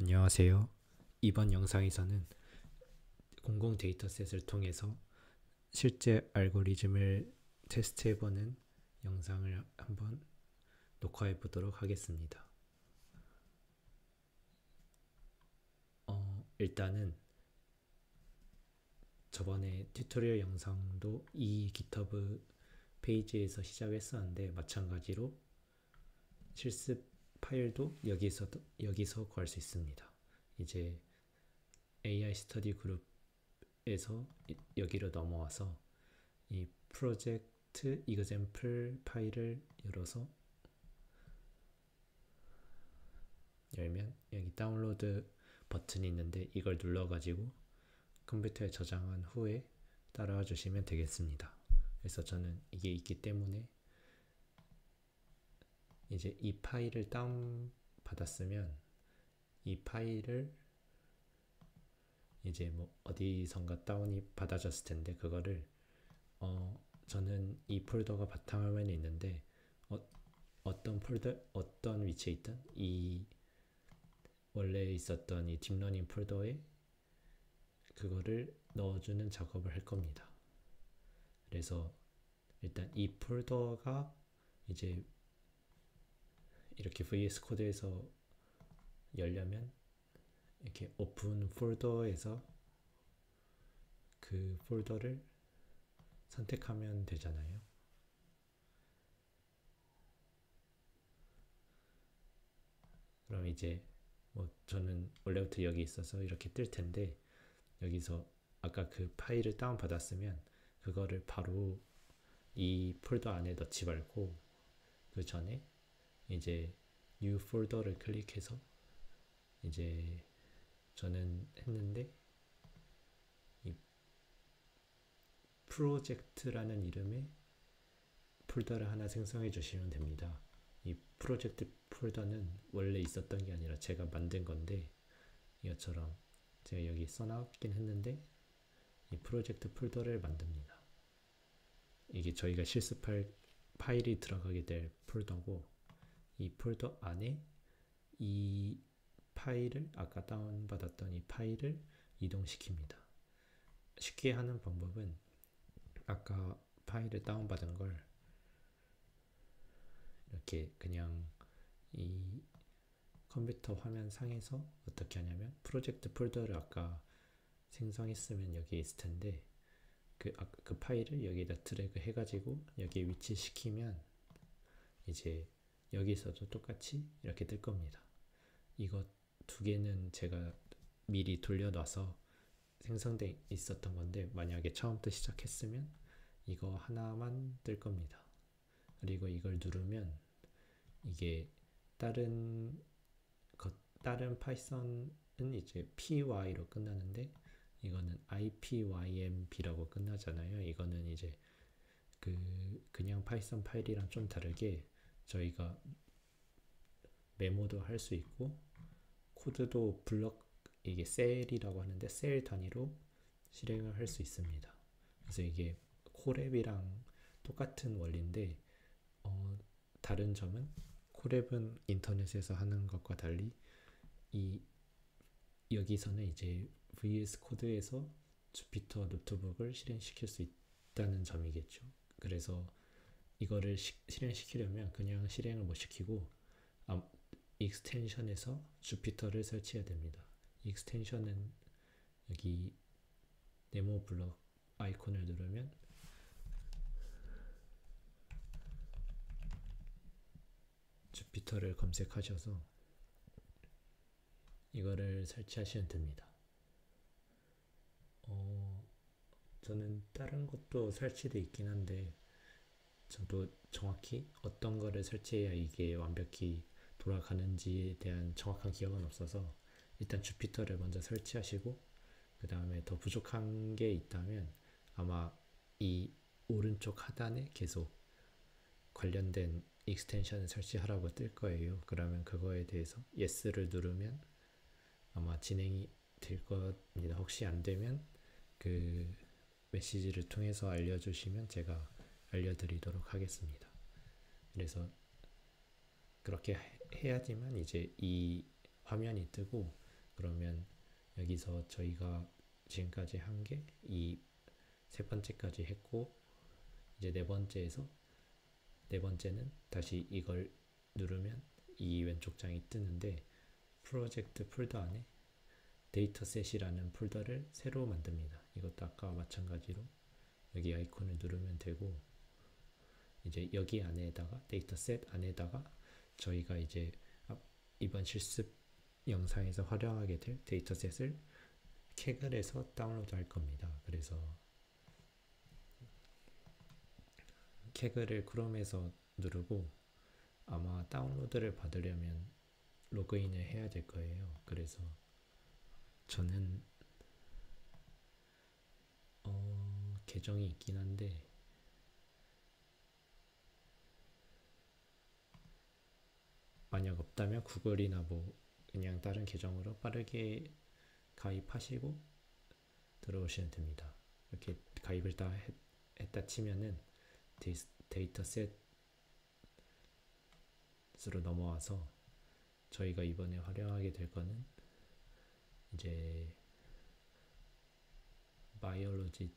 안녕하세요. 이번 영상에서는 공공 데이터셋을 통해서 실제 알고리즘을 테스트해보는 영상을 한번 녹화해 보도록 하겠습니다. 일단은 저번에 튜토리얼 영상도 이 GitHub 페이지에서 시작했었는데 마찬가지로 실습 파일도 여기서 구할 수 있습니다. 이제 AI 스터디 그룹에서 여기로 넘어와서 이 프로젝트 example 파일을 열어서 열면 여기 다운로드 버튼이 있는데 이걸 눌러가지고 컴퓨터에 저장한 후에 따라와 주시면 되겠습니다. 그래서 저는 이게 있기 때문에 이제 이 파일을 다운 받았으면 이 파일을 이제 뭐 어디선가 다운이 받아졌을 텐데 그거를 저는 이 폴더가 바탕화면에 있는데 어떤 폴더 어떤 위치에 있던 이 원래 있었던 이 딥러닝 폴더에 그거를 넣어주는 작업을 할 겁니다. 그래서 일단 이 폴더가 이제 이렇게 VS 코드에서 열려면 이렇게 오픈 폴더에서 그 폴더를 선택하면 되잖아요. 그럼 이제 뭐 저는 원래부터 여기 있어서 이렇게 뜰 텐데 여기서 아까 그 파일을 다운 받았으면 그거를 바로 이 폴더 안에 넣지 말고 그 전에 이제 new 폴더를 클릭해서 이제 저는 했는데 이 프로젝트라는 이름의 폴더를 하나 생성해 주시면 됩니다. 이 프로젝트 폴더는 원래 있었던 게 아니라 제가 만든 건데 이것처럼 제가 여기 써놨긴 했는데 이 프로젝트 폴더를 만듭니다. 이게 저희가 실습할 파일이 들어가게 될 폴더고 이 폴더 안에 이 파일을 아까 다운받았던 이 파일을 이동시킵니다. 쉽게 하는 방법은 아까 파일을 다운받은 걸 이렇게 그냥 이 컴퓨터 화면 상에서 어떻게 하냐면 프로젝트 폴더를 아까 생성했으면 여기 있을 텐데 그 파일을 여기다 드래그 해가지고 여기에 위치시키면 이제 여기서도 똑같이 이렇게 뜰 겁니다. 이거 두 개는 제가 미리 돌려놔서 생성돼 있었던 건데 만약에 처음부터 시작했으면 이거 하나만 뜰 겁니다. 그리고 이걸 누르면 이게 다른 파이썬은 이제 py로 끝나는데 이거는 ipymb라고 끝나잖아요. 이거는 이제 그냥 파이썬 파일이랑 좀 다르게 저희가 메모도 할 수 있고 코드도 블럭 이게 셀이라고 하는데 셀 단위로 실행을 할 수 있습니다. 그래서 이게 코랩이랑 똑같은 원리인데 다른 점은 코랩은 인터넷에서 하는 것과 달리 여기서는 이제 VS 코드에서 주피터 노트북을 실행시킬 수 있다는 점이겠죠. 그래서 이거를 실행시키려면 그냥 실행을 못 시키고 익스텐션에서 주피터를 설치해야 됩니다. 익스텐션은 여기 네모 블럭 아이콘을 누르면 주피터를 검색하셔서 이거를 설치하시면 됩니다. 저는 다른 것도 설치되어 있긴 한데 저도 정확히 어떤 거를 설치해야 이게 완벽히 돌아가는지에 대한 정확한 기억은 없어서 일단 주피터를 먼저 설치하시고 그 다음에 더 부족한 게 있다면 아마 이 오른쪽 하단에 계속 관련된 익스텐션을 설치하라고 뜰 거예요. 그러면 그거에 대해서 yes를 누르면 아마 진행이 될 겁니다. 혹시 안 되면 그 메시지를 통해서 알려주시면 제가 알려드리도록 하겠습니다. 그래서 그렇게 해야지만 이제 이 화면이 뜨고 그러면 여기서 저희가 지금까지 한 게 이 세 번째까지 했고, 이제 네 번째는 다시 이걸 누르면 이 왼쪽 장이 뜨는데, 프로젝트 폴더 안에 데이터셋이라는 폴더를 새로 만듭니다. 이것도 아까와 마찬가지로 여기 아이콘을 누르면 되고, 이제 여기 안에다가 데이터셋 안에다가 저희가 이제 이번 실습 영상에서 활용하게 될 데이터셋을 캐글에서 다운로드 할 겁니다. 그래서 캐글을 크롬에서 누르고, 아마 다운로드를 받으려면 로그인을 해야 될 거예요. 그래서 저는 계정이 있긴 한데 만약 없다면 구글이나 뭐 그냥 다른 계정으로 빠르게 가입하시고 들어오시면 됩니다. 이렇게 가입을 다 했다 치면은 데이터셋으로 넘어와서 저희가 이번에 활용하게 될 거는 이제 바이올로지가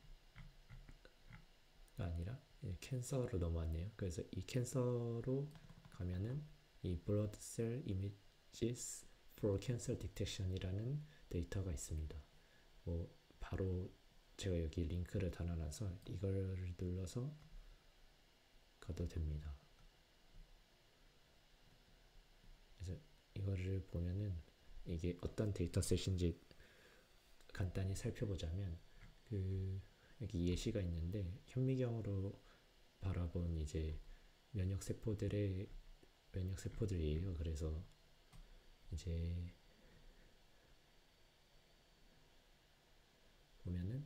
아니라 캔서로 넘어왔네요. 그래서 이 캔서로 가면은 이 blood cell images for cancer detection이라는 데이터가 있습니다. 뭐 바로 제가 여기 링크를 달아놔서 이걸 눌러서 가도 됩니다. 그래서 이거를 보면은 이게 어떤 데이터셋인지 간단히 살펴보자면, 여기 예시가 있는데 현미경으로 바라본 이제 면역세포들이에요. 그래서 이제 보면은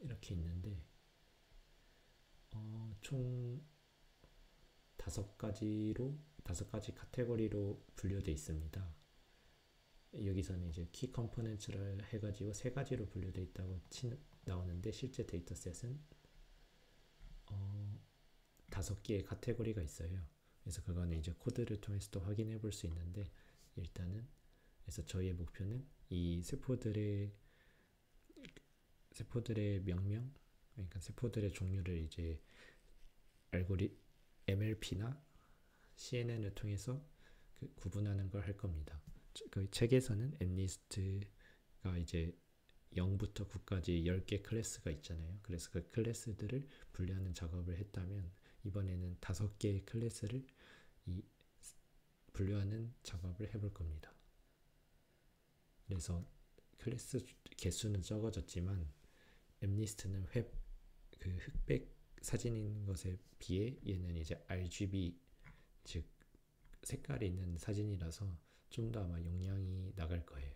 이렇게 있는데 총 5가지 카테고리로 분류되어 있습니다. 여기서는 이제 키 컴포넌츠를 해가지고 3가지로 분류되어 있다고 나오는데, 실제 데이터셋은 5개의 카테고리가 있어요. 그래서 그거는 이제 코드를 통해서도 확인해 볼 수 있는데, 일단은 그래서 저희의 목표는 이 세포들의 명명, 그러니까 세포들의 종류를 이제 MLP나 CNN을 통해서 구분하는 걸 할 겁니다. 그 책에서는 MNIST가 이제 0부터 9까지 10개 클래스가 있잖아요. 그래서 그 클래스들을 분류하는 작업을 했다면, 이번에는 5개의 클래스를 분류하는 작업을 해볼 겁니다. 그래서 클래스 개수는 적어졌지만 MNIST는 흑백 사진인 것에 비해 얘는 이제 RGB, 즉 색깔이 있는 사진이라서 좀 더 아마 용량이 나갈 거예요.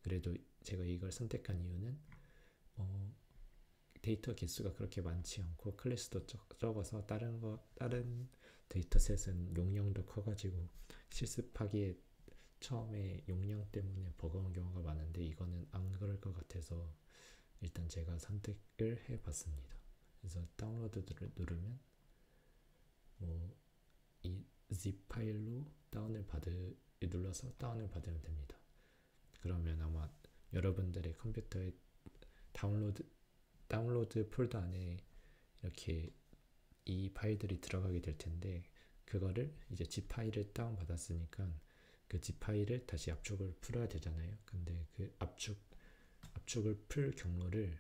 그래도 제가 이걸 선택한 이유는 데이터 개수가 그렇게 많지 않고 클래스도 적어서 다른 데이터셋은 용량도 커가지고 실습하기에 처음에 용량 때문에 버거운 경우가 많은데, 이거는 안 그럴 것 같아서 일단 제가 선택을 해봤습니다. 그래서 다운로드를 누르면 이 zip 파일로 눌러서 다운을 받으면 됩니다. 그러면 아마 여러분들의 컴퓨터에 다운로드 폴더 안에 이렇게 이 파일들이 들어가게 될 텐데, 그거를 이제 zip 파일을 다운 받았으니까 그 zip 파일을 다시 압축을 풀어야 되잖아요. 근데 그 압축을 풀 경로를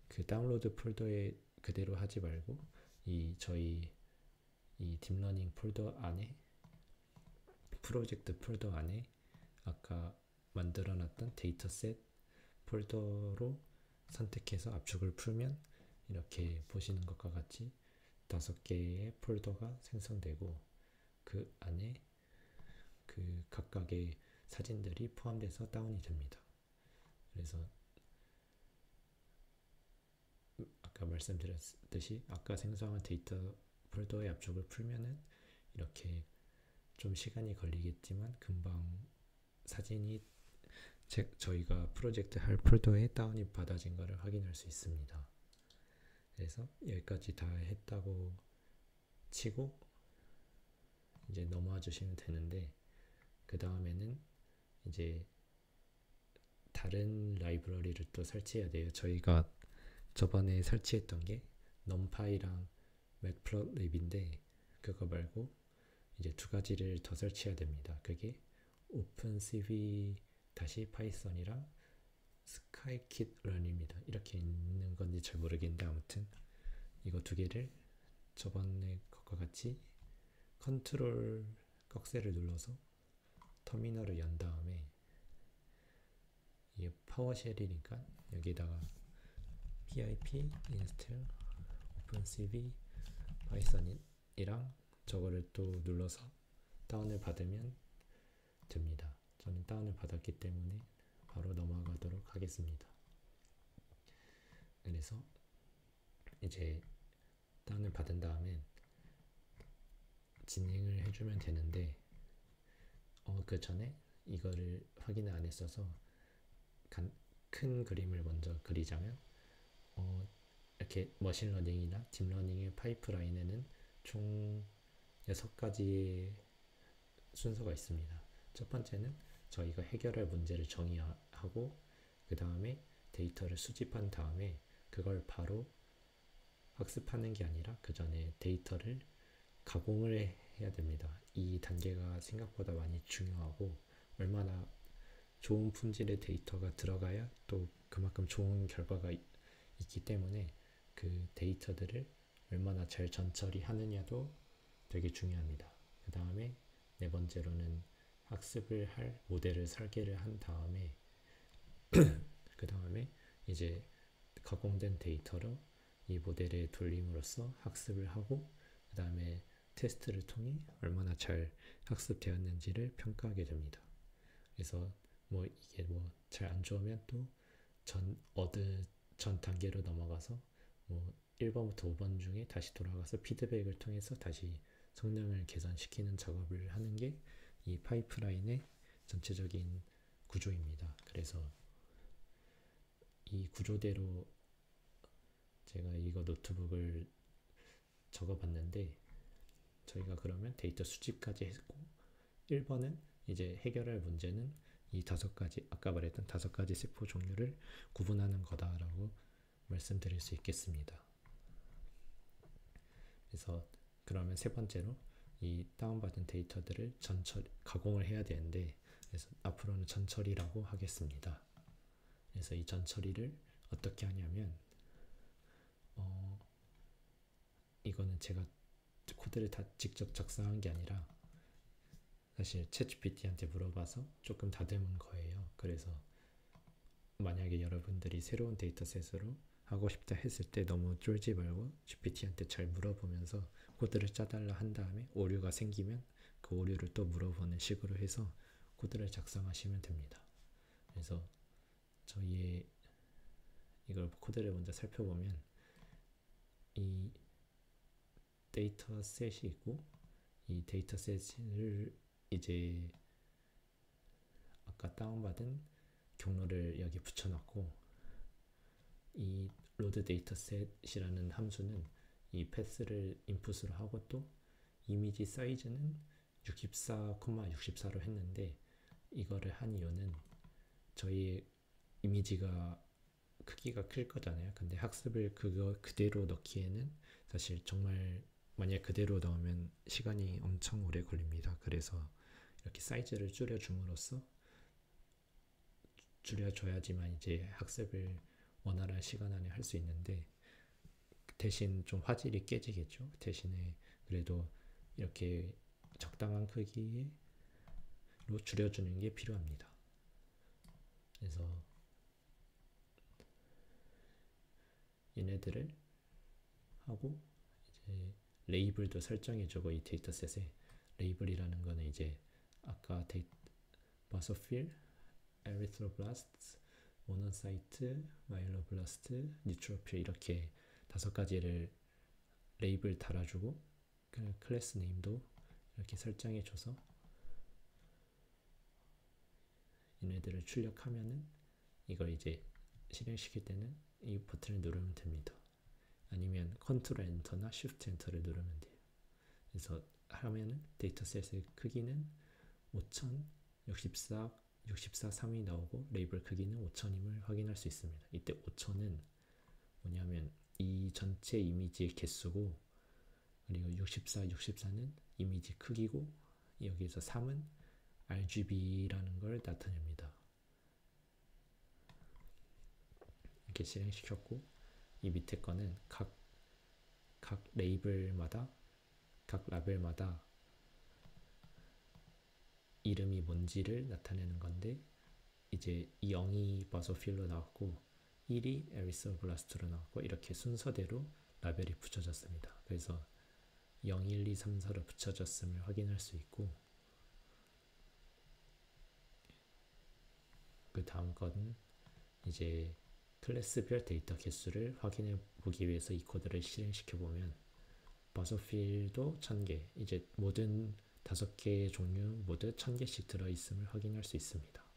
그 다운로드 폴더에 그대로 하지 말고 저희 딥러닝 폴더 안에, 프로젝트 폴더 안에 아까 만들어놨던 데이터셋 폴더로 선택해서 압축을 풀면 이렇게 보시는 것과 같이 5개의 폴더가 생성되고, 그 안에 그 각각의 사진들이 포함돼서 다운이 됩니다. 그래서 아까 말씀드렸듯이 아까 생성한 데이터 폴더의 압축을 풀면은 이렇게 좀 시간이 걸리겠지만 금방 사진이 저희가 프로젝트 할 폴더에 다운이 받아진 것을 확인할 수 있습니다. 그래서 여기까지 다 했다고 치고 이제 넘어와 주시면 되는데, 그 다음에는 이제 다른 라이브러리를 또 설치해야 돼요. 저희가 저번에 설치했던 게 numpy랑 matplotlib인데, 그거 말고 이제 두 가지를 더 설치해야 됩니다. 그게 opencv-python이랑 scikit-learn입니다. 이렇게 있는 건지 잘 모르겠는데, 아무튼 이거 두 개를 저번에 것과 같이 컨트롤 꺽쇠를 눌러서 터미널을 연 다음에, 이게 파워쉘이니까 여기다가 pip install opencv python이랑 저거를 또 눌러서 다운을 받으면 됩니다. 저는 다운을 받았기 때문에 바로 넘어가도록 하겠습니다. 그래서 이제 다운을 받은 다음에 진행을 해주면 되는데, 그 전에 이거를 확인을 안 했어서 큰 그림을 먼저 그리자면, 이렇게 머신러닝이나 딥러닝의 파이프라인에는 총 6가지의 순서가 있습니다. 첫 번째는 저희가 해결할 문제를 정의하고, 그 다음에 데이터를 수집한 다음에 그걸 바로 학습하는 게 아니라 그 전에 데이터를 가공을 해야 됩니다. 이 단계가 생각보다 많이 중요하고, 얼마나 좋은 품질의 데이터가 들어가야 또 그만큼 좋은 결과가 있기 때문에 그 데이터들을 얼마나 잘 전처리 하느냐도 되게 중요합니다. 그 다음에 네 번째로는 학습을 할 모델을 설계를 한 다음에 그 다음에 이제 가공된 데이터로 이 모델에 돌림으로써 학습을 하고, 그 다음에 테스트를 통해 얼마나 잘 학습되었는지를 평가하게 됩니다. 그래서 뭐 이게 뭐 잘 안 좋으면 또 전 단계로 넘어가서 뭐 1번부터 5번 중에 다시 돌아가서 피드백을 통해서 다시 성능을 개선시키는 작업을 하는 게 이 파이프라인의 전체적인 구조입니다. 그래서 이 구조대로 제가 이거 노트북을 적어봤는데, 저희가 그러면 데이터 수집까지 했고, 1번은 이제 해결할 문제는 이 5가지, 아까 말했던 5가지 세포 종류를 구분하는 거다라고 말씀드릴 수 있겠습니다. 그래서 그러면 세 번째로 이 다운받은 데이터들을 가공을 해야 되는데, 그래서 앞으로는 전처리라고 하겠습니다. 그래서 이 전처리를 어떻게 하냐면, 이거는 제가 코드를 다 직접 작성한 게 아니라 사실 챗GPT한테 물어봐서 조금 다듬은 거예요. 그래서 만약에 여러분들이 새로운 데이터셋으로 하고 싶다 했을 때 너무 쫄지 말고 GPT한테 잘 물어보면서 코드를 짜달라 한 다음에 오류가 생기면 그 오류를 또 물어보는 식으로 해서 코드를 작성하시면 됩니다. 그래서 저희의 이걸 코드를 먼저 살펴보면, 이 데이터셋이 있고, 이 데이터셋을 이제 아까 다운받은 경로를 여기 붙여놨고, 이 load dataset이라는 함수는 이 패스를 인풋으로 하고, 또 이미지 사이즈는 64,64로 했는데, 이거를 한 이유는 저희 이미지가 크기가 클 거잖아요. 근데 학습을 그거 그대로 넣기에는 사실 정말 만약 그대로 넣으면 시간이 엄청 오래 걸립니다. 그래서 이렇게 사이즈를 줄여줌으로써 줄여줘야지만 이제 학습을 원활한 시간 안에 할 수 있는데, 대신 좀 화질이 깨지겠죠. 대신에 그래도 이렇게 적당한 크기로 줄여주는 게 필요합니다. 그래서 얘네들을 하고, 이제 레이블도 설정해주고, 이 데이터셋에 레이블이라는 거는 이제 아까 바소필, 에리트로블라스트, 모노사이트, 마일로블라스트, 뉴트로필 이렇게 5가지를 레이블 달아주고, 그 클래스 네임도 이렇게 설정해줘서 얘네들을 출력하면은 이걸 이제 실행시킬 때는 이 버튼을 누르면 됩니다. 아니면 컨트롤 엔터나 쉬프트 엔터를 누르면 돼요. 그래서 하면은 데이터셋의 크기는 5000, 64, 64, 3이 나오고 레이블 크기는 5000임을 확인할 수 있습니다. 이때 5000은 뭐냐면 이 전체 이미지의 개수고, 그리고 64, 64는 이미지 크기고, 여기서 3은 RGB라는 걸 나타냅니다. 이렇게 실행시켰고, 이 밑에 거는 각 레이블마다, 각 라벨마다 이름이 뭔지를 나타내는 건데, 이제 0이 바소필로 나왔고 1이 에리스블라스트로 나왔고, 이렇게 순서대로 라벨이 붙여졌습니다. 그래서 0, 1, 2, 3, 4로 붙여졌음을 확인할 수 있고, 그 다음 거는 이제 클래스별 데이터 개수를 확인해 보기 위해서 이 코드를 실행시켜 보면 바소필도 1000개, 이제 모든 5개의 종류 모두 1000개씩 들어있음을 확인할 수 있습니다.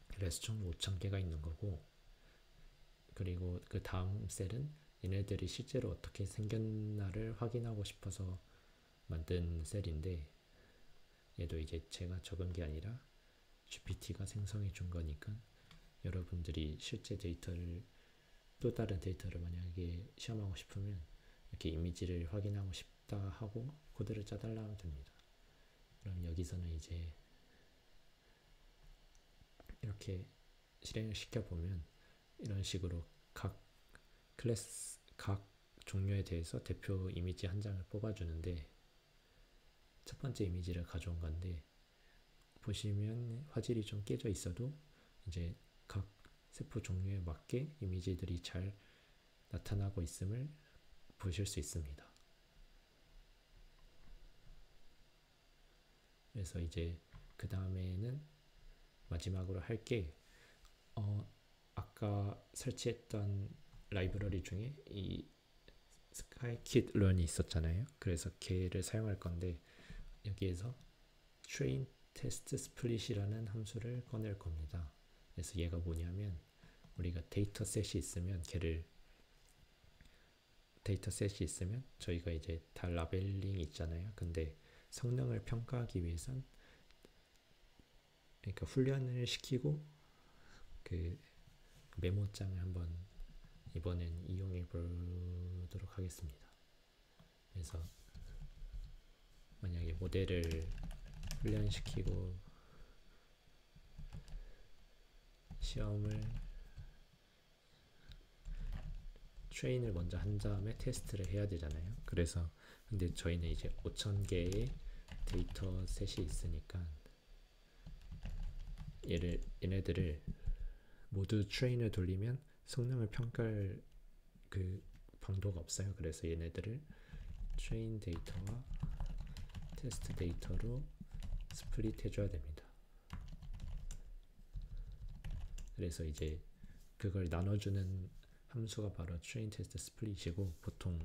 그래서 총 5000개가 있는 거고, 그리고 그 다음 셀은 얘네들이 실제로 어떻게 생겼나를 확인하고 싶어서 만든 셀인데, 얘도 이제 제가 적은 게 아니라 GPT가 생성해 준 거니까, 여러분들이 실제 데이터를, 또 다른 데이터를 만약에 시험하고 싶으면 이렇게 이미지를 확인하고 싶다 하고 코드를 짜달라 하면 됩니다. 그럼 여기서는 이제 이렇게 실행을 시켜보면 이런 식으로 각 클래스, 각 종류에 대해서 대표 이미지 한 장을 뽑아주는데, 첫 번째 이미지를 가져온 건데, 보시면 화질이 좀 깨져 있어도 이제 각 세포 종류에 맞게 이미지들이 잘 나타나고 있음을 보실 수 있습니다. 그래서 이제 그 다음에는 마지막으로 할 게, 아까 설치했던 라이브러리 중에 이 스카이킷런이 있었잖아요. 그래서 걔를 사용할 건데, 여기에서 train test split이라는 함수를 꺼낼 겁니다. 그래서 얘가 뭐냐면, 우리가 데이터셋이 있으면 저희가 이제 다 라벨링 있잖아요. 근데 성능을 평가하기 위해선, 그러니까 훈련을 시키고 그 메모장을 한번 이번엔 이용해 보도록 하겠습니다. 그래서 만약에 모델을 훈련시키고 시험을 트레인을 먼저 한 다음에 테스트를 해야 되잖아요. 그래서 근데 저희는 이제 5000개의 데이터셋이 있으니까 얘네들을 모두 트레인을 돌리면 성능을 평가할 그 방도가 없어요. 그래서 얘네들을 트레인 데이터와 테스트 데이터로 스플릿 해줘야 됩니다. 그래서 이제 그걸 나눠주는 함수가 바로 train test split이고, 보통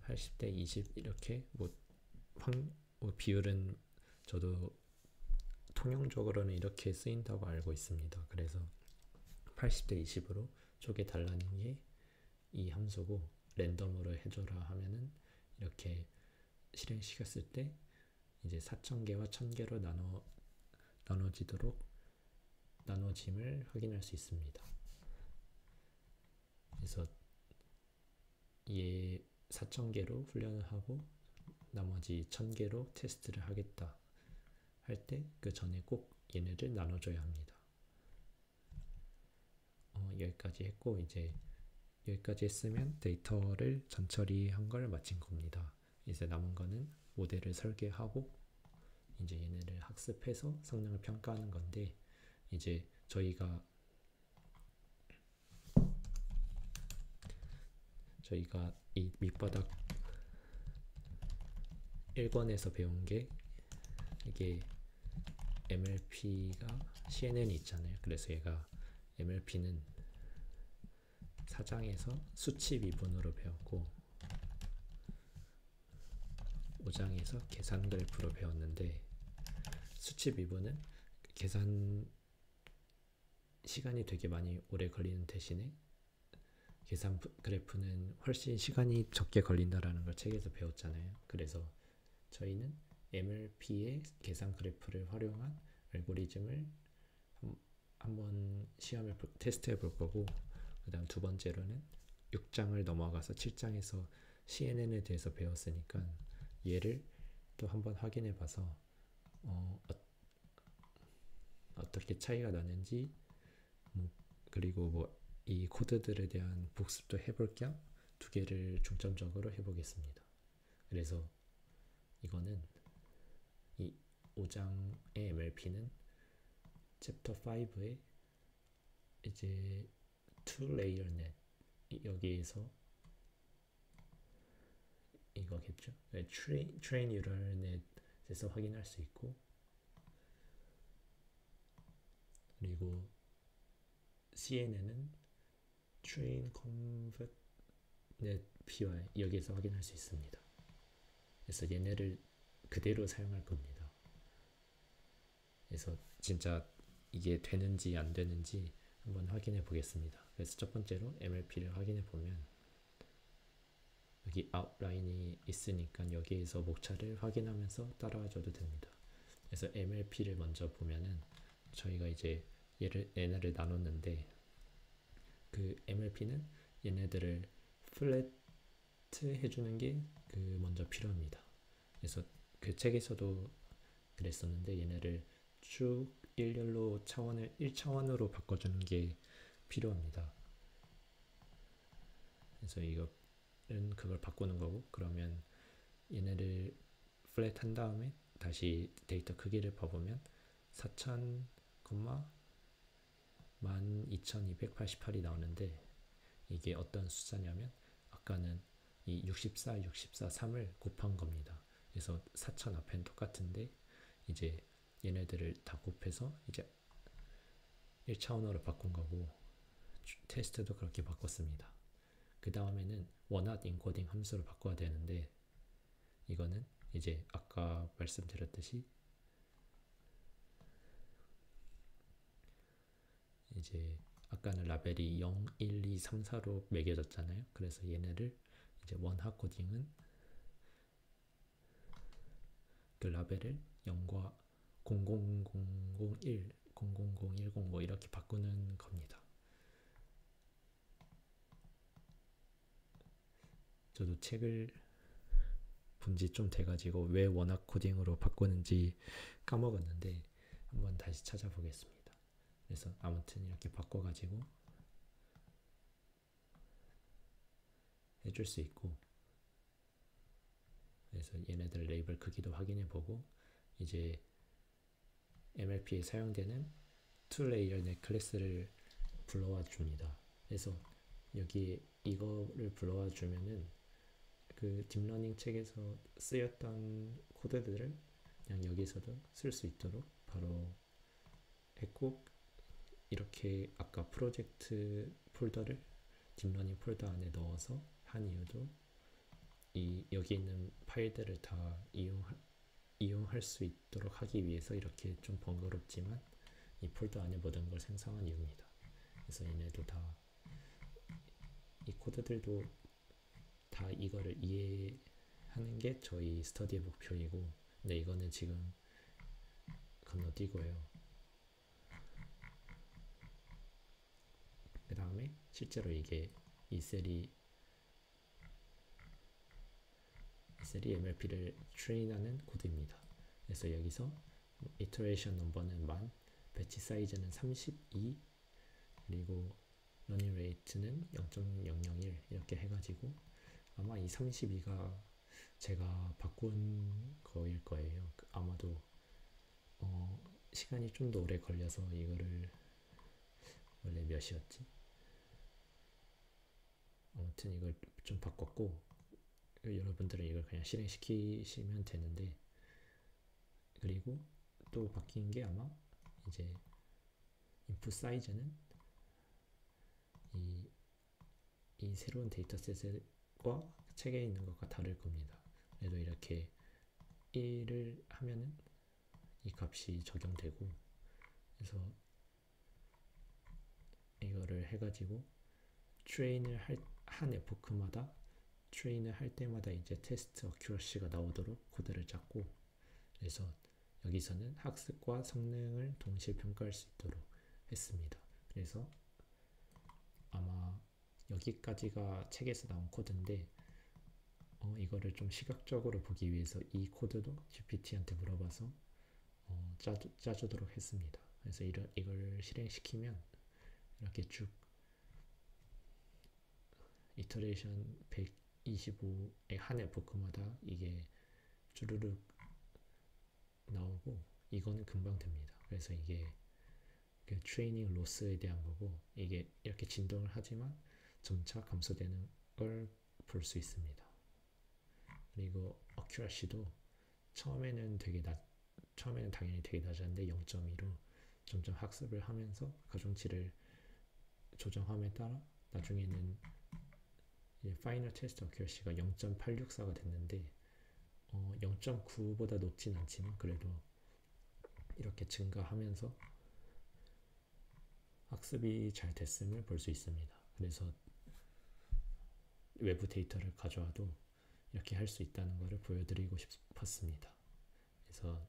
80대 20 이렇게 뭐 비율은 저도 통용적으로는 이렇게 쓰인다고 알고 있습니다. 그래서 80대 20으로 쪼개 달라는 게 이 함수고, 랜덤으로 해줘라 하면은 이렇게 실행시켰을 때 이제 4000개와 1000개로 나눠짐을 확인할 수 있습니다. 그래서 얘 4000개로 훈련을 하고 나머지 1000개로 테스트를 하겠다 할 때 그 전에 꼭 얘네를 나눠줘야 합니다. 여기까지 했고, 이제 여기까지 했으면 데이터를 전처리 한 걸 마친 겁니다. 이제 남은 거는 모델을 설계하고 이제 얘네를 학습해서 성능을 평가하는 건데, 이제 저희가 이 밑바닥 1권에서 배운 게, 이게 MLP가 CNN이 있잖아요. 그래서 얘가 MLP는 4장에서 수치 미분으로 배웠고 5장에서 계산 그래프로 배웠는데, 수치 미분은 계산 시간이 되게 많이 오래 걸리는 대신에 계산 그래프는 훨씬 시간이 적게 걸린다라는 걸 책에서 배웠잖아요. 그래서 저희는 MLP의 계산 그래프를 활용한 알고리즘을 한번 테스트해 볼 거고, 그 다음 두 번째로는 6장을 넘어가서 7장에서 CNN에 대해서 배웠으니까 얘를 또 한번 확인해 봐서 어떻게 차이가 나는지, 그리고 뭐 이 코드들에 대한 복습도 해볼 겸 두 개를 중점적으로 해보겠습니다. 그래서 이거는 이 5장의 MLP는 챕터 5에 이제 two layer net, 여기에서 이거겠죠. train neural net에서 확인할 수 있고, 그리고 CNN은 train convert net py, 여기에서 확인할 수 있습니다. 그래서 얘네를 그대로 사용할 겁니다. 그래서 진짜 이게 되는지 안 되는지 한번 확인해 보겠습니다. 그래서 첫 번째로 MLP를 확인해 보면 여기 아웃라인이 있으니까 여기에서 목차를 확인하면서 따라와 줘도 됩니다. 그래서 MLP를 먼저 보면은 저희가 이제 얘네를 나눴는데, 그 MLP는 얘네들을 플랫 해주는 게 먼저 필요합니다. 그래서 그 책에서도 그랬었는데 얘네를 쭉 일렬로 1차원으로 바꿔주는 게 필요합니다. 그래서 이거는 그걸 바꾸는 거고, 그러면 얘네를 플랫 한 다음에 다시 데이터 크기를 봐보면 4000, 12288이 나오는데, 이게 어떤 숫자냐면 아까는 이 64, 64, 3을 곱한 겁니다. 그래서 4000 앞엔 똑같은데 이제 얘네들을 다 곱해서 이제 1차원으로 바꾼 거고, 테스트도 그렇게 바꿨습니다. 그 다음에는 원핫 인코딩 함수로 바꿔야 되는데, 이거는 이제 아까 말씀드렸듯이 이제 아까는 라벨이 0, 1, 2, 3, 4로 매겨졌잖아요. 그래서 얘네를 이제 원핫 코딩은 그 라벨을 0과 00001, 00010 뭐 이렇게 바꾸는 겁니다. 저도 책을 본 지 좀 돼가지고 왜 원핫 코딩으로 바꾸는지 까먹었는데 한번 다시 찾아보겠습니다. 그래서 아무튼 이렇게 바꿔가지고 해줄 수 있고, 그래서 얘네들 레이블 크기도 확인해보고, 이제 MLP에 사용되는 two layer net 클래스를 불러와 줍니다. 그래서 여기 이거를 불러와 주면은 그 딥러닝 책에서 쓰였던 코드들을 그냥 여기서도 쓸 수 있도록 바로 했고, 이렇게 아까 프로젝트 폴더를 딥러닝 폴더 안에 넣어서 한 이유도 여기 있는 파일들을 다 이용할 수 있도록 하기 위해서 이렇게 좀 번거롭지만 이 폴더 안에 모든 걸 생성한 이유입니다. 그래서 얘네도 다, 이 코드들도 다 이거를 이해하는 게 저희 스터디의 목표이고, 근데 이거는 지금 건너뛰고요. 그 다음에 실제로 이게 이 셀이 MLP를 트레인하는 코드입니다. 그래서 여기서 이터레이션 넘버는 1000, 배치 사이즈는 32, 그리고 러닝 레이트는 0.001 이렇게 해가지고, 아마 이 32가 제가 바꾼 거일 거예요. 아마도 시간이 좀 더 오래 걸려서 이거를, 원래 몇이었지? 아무튼 이걸 좀 바꿨고, 여러분들은 이걸 그냥 실행시키시면 되는데, 그리고 또 바뀐 게 아마 이제 인풋 사이즈는 이 새로운 데이터셋과 책에 있는 것과 다를 겁니다. 그래도 이렇게 1을 하면은 이 값이 적용되고, 그래서 이거를 해가지고 트레인을 한 에포크마다 트레인을 할 때마다 이제 테스트 어큐러시가 나오도록 코드를 짰고, 그래서 여기서는 학습과 성능을 동시에 평가할 수 있도록 했습니다. 그래서 아마 여기까지가 책에서 나온 코드인데, 이거를 좀 시각적으로 보기 위해서 이 코드도 GPT한테 물어봐서 짜주도록 했습니다. 그래서 이걸 실행시키면 이렇게 쭉 이터레이션 125의 한 에포크마다 이게 주르륵 나오고, 이거는 금방 됩니다. 그래서 이게 그 트레이닝 로스에 대한 거고, 이게 이렇게 진동을 하지만 점차 감소되는 걸 볼 수 있습니다. 그리고 어큐러시도 처음에는 당연히 되게 낮았는데 0.2로 점점 학습을 하면서 가중치를 조정함에 따라 나중에는 파이널 테스트 어큐러시가 0.864가 됐는데, 0.9보다 높진 않지만 그래도 이렇게 증가하면서 학습이 잘 됐음을 볼 수 있습니다. 그래서 외부 데이터를 가져와도 이렇게 할 수 있다는 것을 보여드리고 싶었습니다. 그래서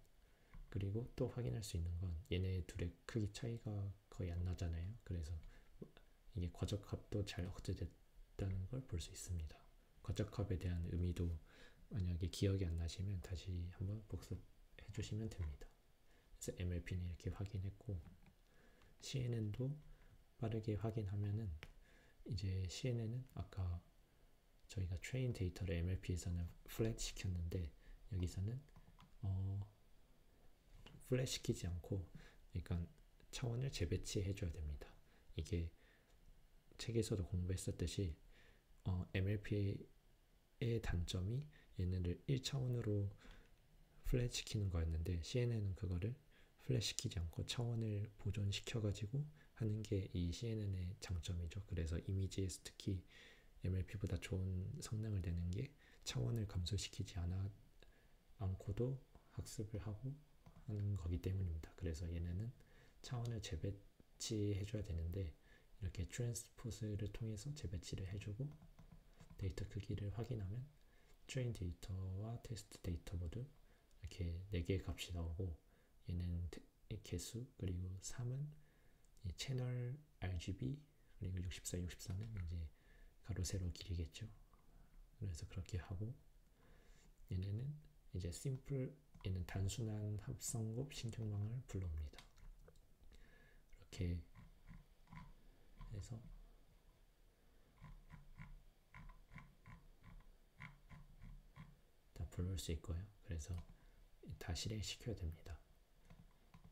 그리고 또 확인할 수 있는 건 얘네 둘의 크기 차이가 거의 안 나잖아요. 그래서 이게 과적합도 잘 억제됐다는 걸 볼 수 있습니다. 과적합에 대한 의미도 만약에 기억이 안 나시면 다시 한번 복습해 주시면 됩니다. 그래서 MLP는 이렇게 확인했고, CNN도 빠르게 확인하면은 이제 CNN은 아까 저희가 트레인 데이터를 MLP에서는 플랫 시켰는데 여기서는 플랫 시키지 않고, 그러니까 차원을 재배치해 줘야 됩니다. 이게 책에서도 공부했었듯이 MLP의 단점이 얘네를 1차원으로 플랫 시키는 거였는데, CNN은 그거를 플랫 시키지 않고 차원을 보존시켜가지고 하는 게 이 CNN의 장점이죠. 그래서 이미지에서 특히 MLP보다 좋은 성능을 내는 게 차원을 감소시키지 않고도 학습을 하고 하는 거기 때문입니다. 그래서 얘네는 차원을 재배치해줘야 되는데, 이렇게 트랜스포즈를 통해서 재배치를 해주고 데이터 크기를 확인하면 트레인 데이터와 테스트 데이터 모두 이렇게 4개의 값이 나오고, 얘는 개수, 그리고 3은 이 채널 RGB, 그리고 64, 64는 이제 가로 세로 길이겠죠. 그래서 그렇게 하고, 얘네는 이제 얘는 단순한 합성곱 신경망을 불러옵니다. 이렇게 해서 다 불러올 수 있고요. 그래서 다 실행시켜야 됩니다.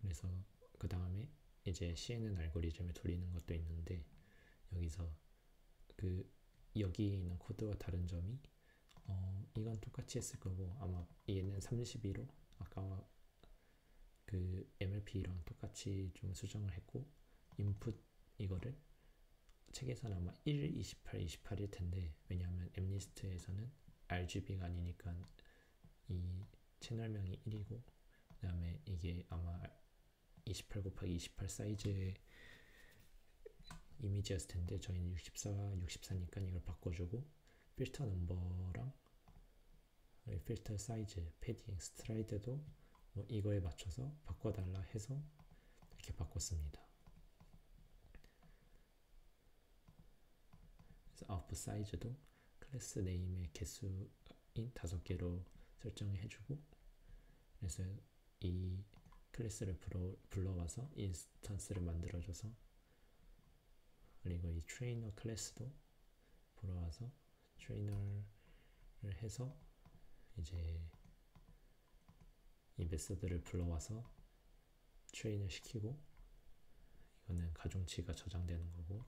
그래서 그 다음에 이제 CNN 알고리즘을 돌리는 것도 있는데, 여기서 여기 있는 코드와 다른 점이 이건 똑같이 했을 거고, 아마 얘는 32로 아까 그 MLP랑 똑같이 좀 수정을 했고, 인풋 이거를 책에서는 아마 1, 28, 28일 텐데, 왜냐하면 엠리스트에서는 RGB가 아니니까 이 채널명이 1이고, 그 다음에 이게 아마 28 곱하기 28 사이즈의 이미지였을 텐데 저희는 64, 64니까 이걸 바꿔주고, 필터 넘버랑 필터 사이즈, 패딩, 스트라이드도 이거에 맞춰서 바꿔달라 해서 이렇게 바꿨습니다. 그래서 아웃풋 사이즈도 클래스 네임의 개수인 5개로 설정을 해주고, 그래서 이 클래스를 불러와서 인스턴스를 만들어줘서, 그리고 이 트레이너 클래스도 불러와서 트레이너를 해서 이제 이 메서드를 불러와서 트레인을 시키고, 이거는 가중치가 저장되는 거고,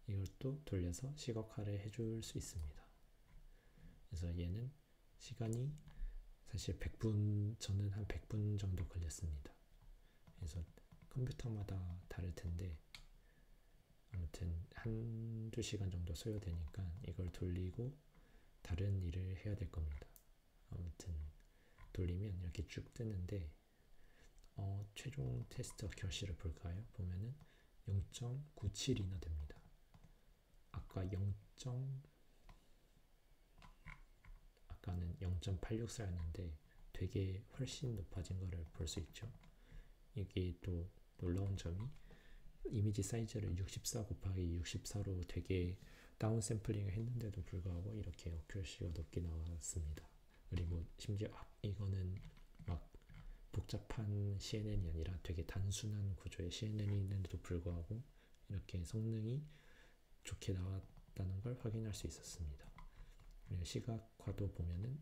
이걸 또 돌려서 시각화를 해줄 수 있습니다. 그래서 얘는 시간이 사실 100분, 저는 한 100분 정도 걸렸습니다. 그래서 컴퓨터마다 다를 텐데 아무튼 한두 시간 정도 소요되니까 이걸 돌리고 다른 일을 해야 될 겁니다. 아무튼 돌리면 이렇게 쭉 뜨는데, 최종 테스트 어큐러시를 볼까요? 보면은 0.97이나 됩니다. 아까 0. 아까는 0.86였는데 되게 훨씬 높아진 거를 볼 수 있죠. 이게 또 놀라운 점이 이미지 사이즈를 64 곱하기 64로 되게 다운 샘플링을 했는데도 불구하고 이렇게 어큐러시가 높게 나왔습니다. 그리고 심지어 이거는 막 복잡한 CNN이 아니라 되게 단순한 구조의 CNN인데도 불구하고 이렇게 성능이 좋게 나왔다는 걸 확인할 수 있었습니다. 그리고 시각화도 보면은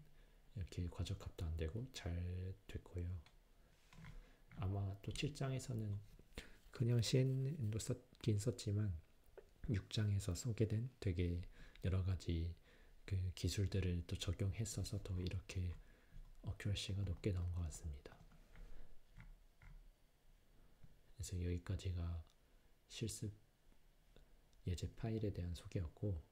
이렇게 과적합도 안 되고 잘 됐고요. 아마 또 7장에서는 그냥 CNN도 썼긴 썼지만 6장에서 쓰게 된 되게 여러 가지 그 기술들을 또 적용했어서 더 이렇게 어큐러시가 높게 나온 것 같습니다. 그래서 여기까지가 실습 예제 파일에 대한 소개였고,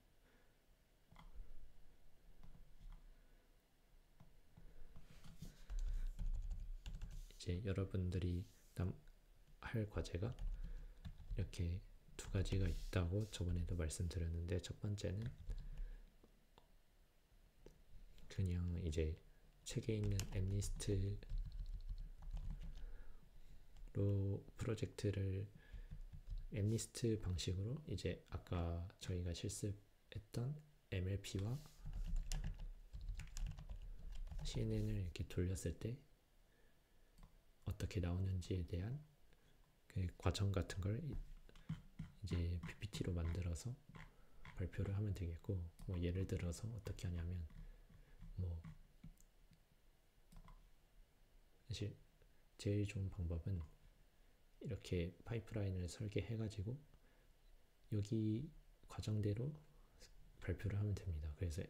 이제 여러분들이 할 과제가 이렇게 두 가지가 있다고 저번에도 말씀드렸는데, 첫 번째는 그냥 이제 책에 있는 엠니스트로 프로젝트를 엠니스트 방식으로 이제 아까 저희가 실습했던 MLP와 CNN을 이렇게 돌렸을 때 어떻게 나오는지에 대한 그 과정 같은 걸 이제 PPT로 만들어서 발표를 하면 되겠고, 뭐 예를 들어서 어떻게 하냐면 뭐 사실 제일 좋은 방법은 이렇게 파이프라인을 설계해가지고 여기 과정대로 발표를 하면 됩니다. 그래서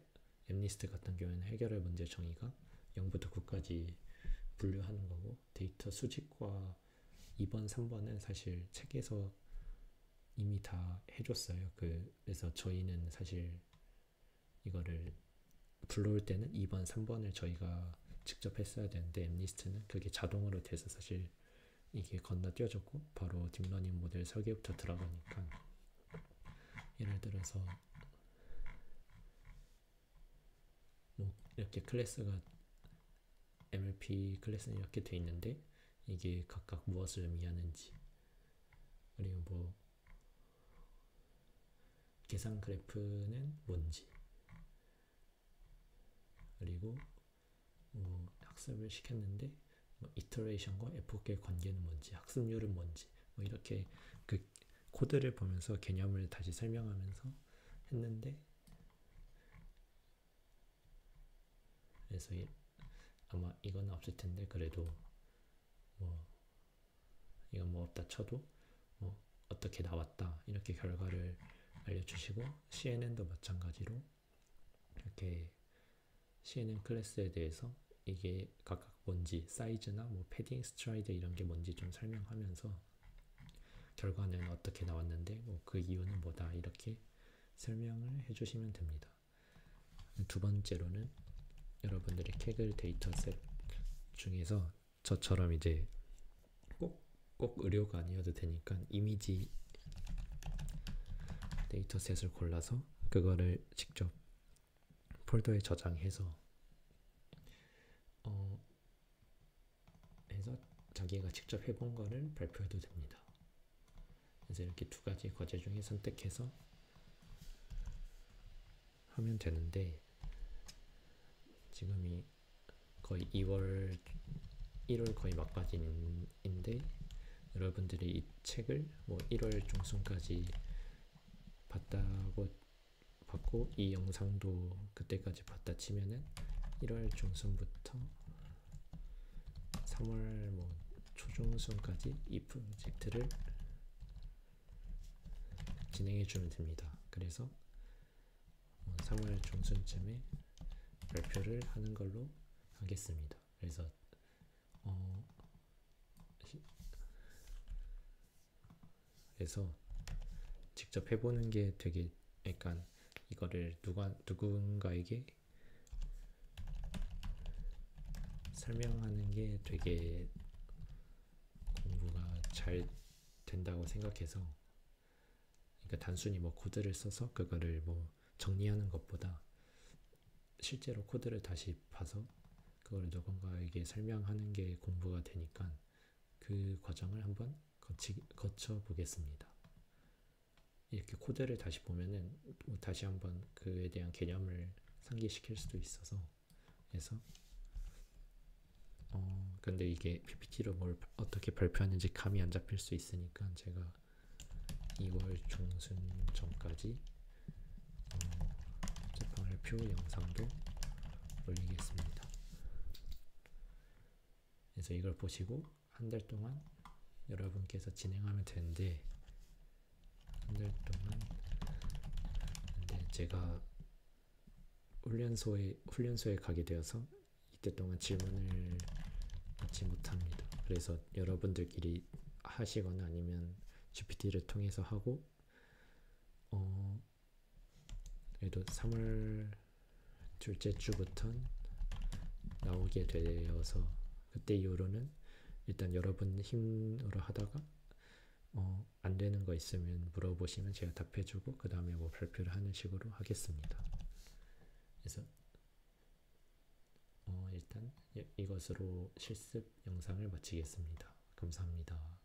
엠니스트 같은 경우에는 해결할 문제 정의가 0부터 9까지 분류하는 거고, 데이터 수집과 2번, 3번은 사실 책에서 이미 다 해줬어요. 그래서 저희는 사실 이거를 불러올 때는 2번, 3번을 저희가 직접 했어야 되는데, 엠니스트는 그게 자동으로 돼서 사실 이게 건너뛰어졌고 바로 딥러닝 모델 설계부터 들어가니까, 예를 들어서 뭐 이렇게 클래스가 MLP 클래스는 이렇게 돼 있는데 이게 각각 무엇을 의미하는지, 그리고 뭐 계산 그래프는 뭔지, 그리고 뭐 학습을 시켰는데 뭐 이터레이션과 에포크의 관계는 뭔지, 학습률은 뭔지, 뭐 이렇게 그 코드를 보면서 개념을 다시 설명하면서 했는데, 그래서 아마 이건 없을 텐데 그래도 뭐 이건 뭐 없다 쳐도 뭐 어떻게 나왔다 이렇게 결과를 알려주시고, CNN도 마찬가지로 이렇게 CNN 클래스에 대해서 이게 각각 뭔지, 사이즈나 뭐 패딩, 스트라이드 이런 게 뭔지 좀 설명하면서 결과는 어떻게 나왔는데 뭐 그 이유는 뭐다 이렇게 설명을 해주시면 됩니다. 두 번째로는 여러분들이 캐글 데이터셋 중에서 저처럼 이제 꼭 의료가 아니어도 되니까 이미지 데이터셋을 골라서 그거를 직접 폴더에 저장해서 해서 자기가 직접 해본 거를 발표해도 됩니다. 그래서 이렇게 두 가지 과제 중에 선택해서 하면 되는데, 지금이 거의 1월 거의 막바지인데 여러분들이 이 책을 뭐 1월 중순까지 받고 이 영상도 그때까지 봤다 치면은 1월 중순부터 3월 뭐 초중순까지 이 프로젝트를 진행해 주면 됩니다. 그래서 3월 중순쯤에 발표를 하는 걸로 하겠습니다. 그래서 그래서 직접 해보는 게 되게 약간 이거를 누군가에게 설명하는 게 되게 공부가 잘 된다고 생각해서 그러니까 단순히 뭐 코드를 써서 그거를 뭐 정리하는 것보다 실제로 코드를 다시 봐서 그걸 누군가에게 설명하는 게 공부가 되니까 그 과정을 한번 거쳐 보겠습니다. 이렇게 코드를 다시 보면은 다시 한번 그에 대한 개념을 상기시킬 수도 있어서. 그래서 근데 이게 PPT로 뭘 어떻게 발표하는지 감이 안 잡힐 수 있으니까 제가 2월 중순 전까지 재판발표 영상도 올리겠습니다. 그래서 이걸 보시고 한 달 동안 여러분께서 진행하면 되는데, 한 달 동안 근데 제가 훈련소에 가게 되어서 이때 동안 질문을 받지 못합니다. 그래서 여러분들끼리 하시거나 아니면 GPT를 통해서 하고, 그래도 3월 둘째 주부터 나오게 되어서 그때 이후로는 일단 여러분 힘으로 하다가 안 되는 거 있으면 물어보시면 제가 답해주고 그 다음에 뭐 발표를 하는 식으로 하겠습니다. 그래서 일단 이것으로 실습 영상을 마치겠습니다. 감사합니다.